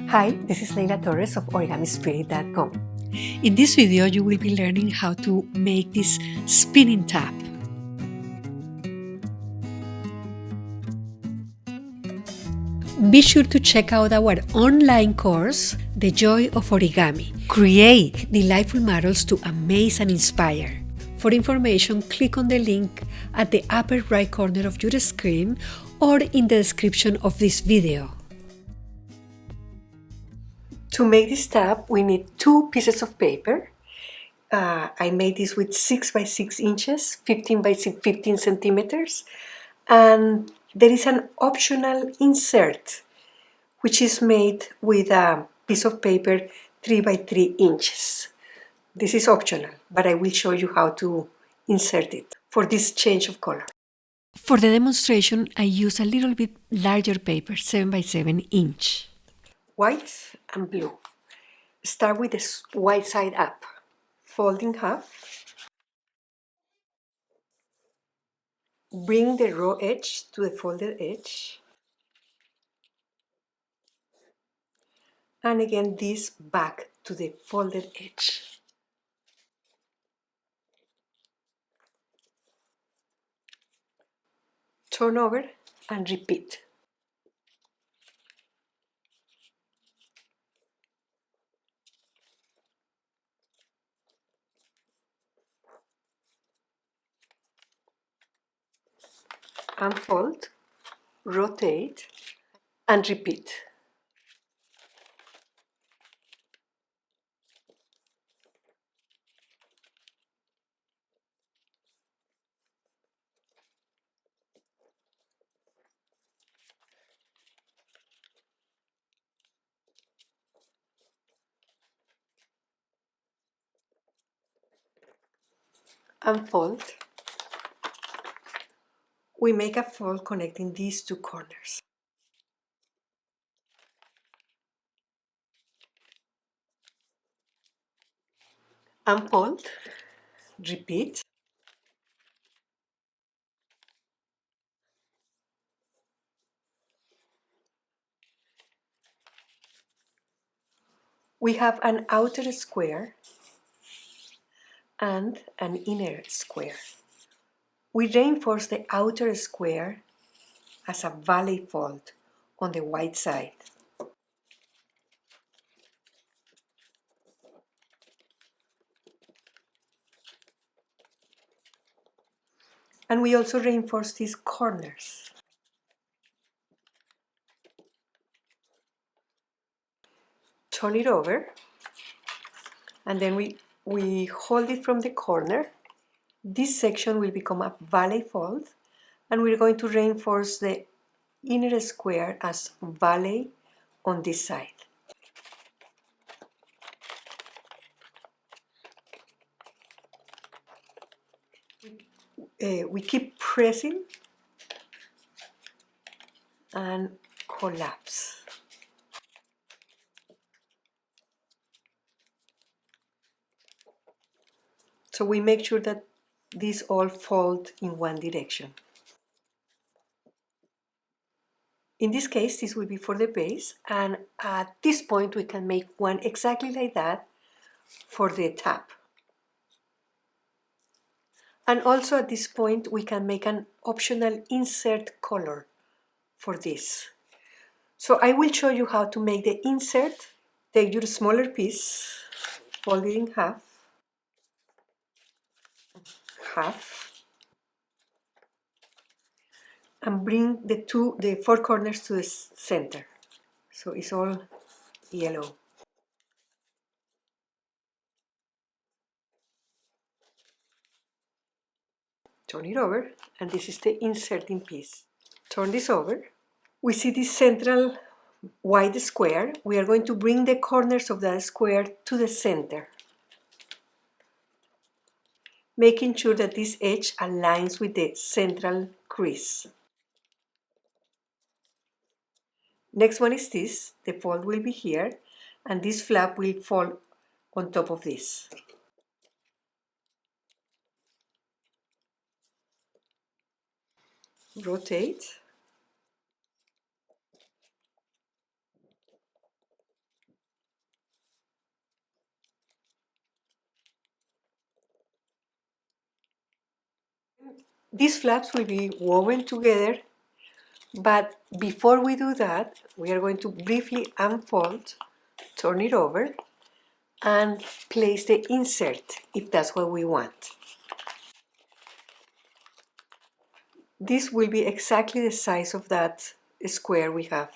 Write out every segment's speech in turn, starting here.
Hi, this is Leila Torres of OrigamiSpirit.com. In this video, you will be learning how to make this spinning top. Be sure to check out our online course, The Joy of Origami. Create delightful models to amaze and inspire. For information, click on the link at the upper right corner of your screen or in the description of this video. To make this top, we need 2 pieces of paper. I made this with 6 by 6 inches, 15 by 15 centimeters, and there is an optional insert which is made with a piece of paper 3 by 3 inches. This is optional, but I will show you how to insert it for this change of color. For the demonstration, I use a little bit larger paper, 7 by 7 inch. White and blue. Start with the white side up, fold in half, bring the raw edge to the folded edge, and again this back to the folded edge. Turn over and repeat. Unfold, rotate, and repeat. Unfold. We make a fold connecting these 2 corners. Unfold, repeat, we have an outer square and an inner square. We reinforce the outer square as a valley fold on the white side. And we also reinforce these corners. Turn it over, and then we hold it from the corner. This section will become a valley fold, and we're going to reinforce the inner square as valley on this side. We keep pressing and collapse. So we make sure that these all fold in one direction. In this case, this will be for the base, and at this point we can make one exactly like that for the top. And also at this point we can make an optional insert color for this. So I will show you how to make the insert. Take your smaller piece, fold it in half, and bring the 4 corners to the center. So it's all yellow. Turn it over, and this is the inserting piece. Turn this over. We see this central white square. We are going to bring the corners of that square to the center, making sure that this edge aligns with the central crease. Next one is this. The fold will be here, and this flap will fall on top of this. Rotate. These flaps will be woven together, but before we do that, we are going to briefly unfold, turn it over, and place the insert if that's what we want. This will be exactly the size of that square we have.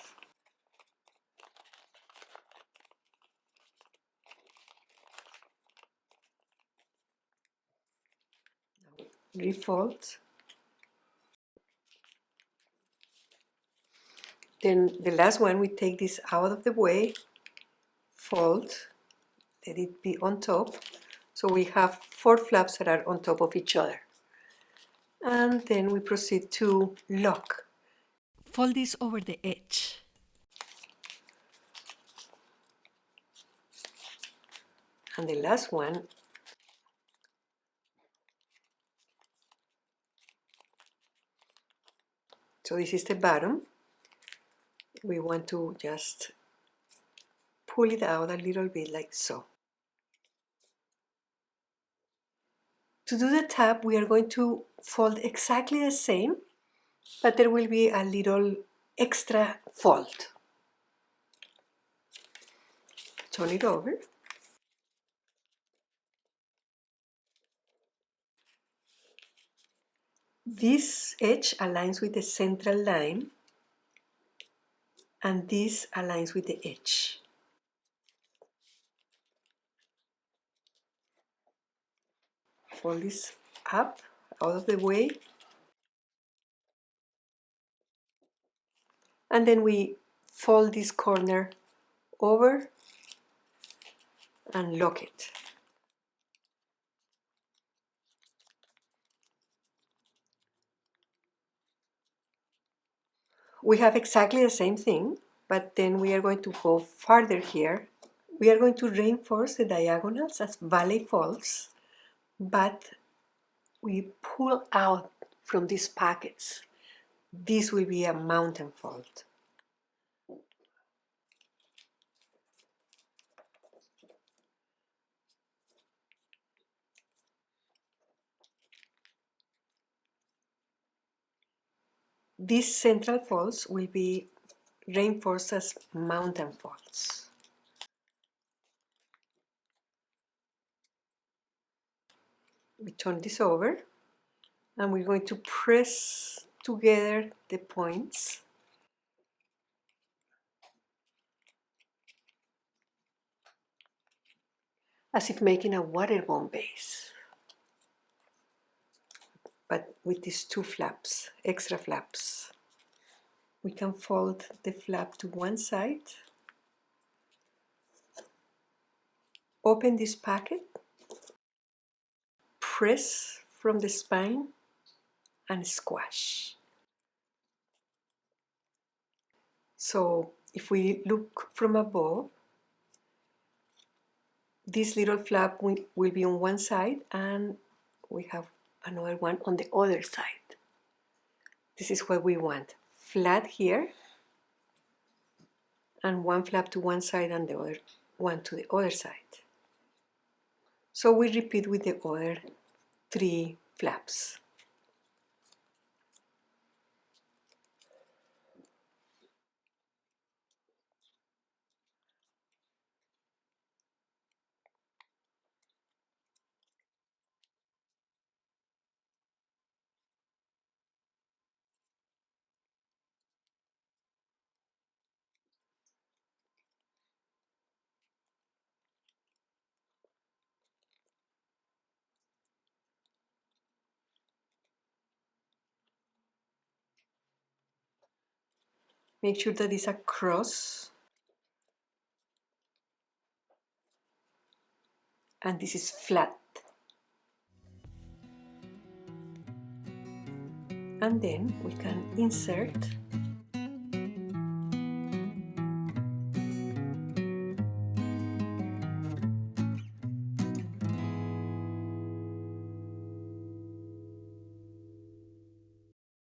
Refold. Then the last one, we take this out of the way, fold, let it be on top. So we have 4 flaps that are on top of each other. And then we proceed to lock. Fold this over the edge. And the last one, so this is the bottom. We want to just pull it out a little bit like so. To do the tab, we are going to fold exactly the same, but there will be a little extra fold. Turn it over. This edge aligns with the central line, and this aligns with the edge. Fold this up, out of the way, and then we fold this corner over and lock it. We have exactly the same thing, but then we are going to go farther here. We are going to reinforce the diagonals as valley folds, but we pull out from these pockets. This will be a mountain fold. These central folds will be reinforced as mountain folds. We turn this over and we're going to press together the points as if making a water bomb base, but with these 2 flaps, extra flaps. We can fold the flap to one side, open this pocket, press from the spine, and squash. So if we look from above, this little flap will be on one side and we have another one on the other side. This is what we want. Flat here and one flap to one side and the other one to the other side. So we repeat with the other 3 flaps. Make sure that it's a cross and this is flat. And then we can insert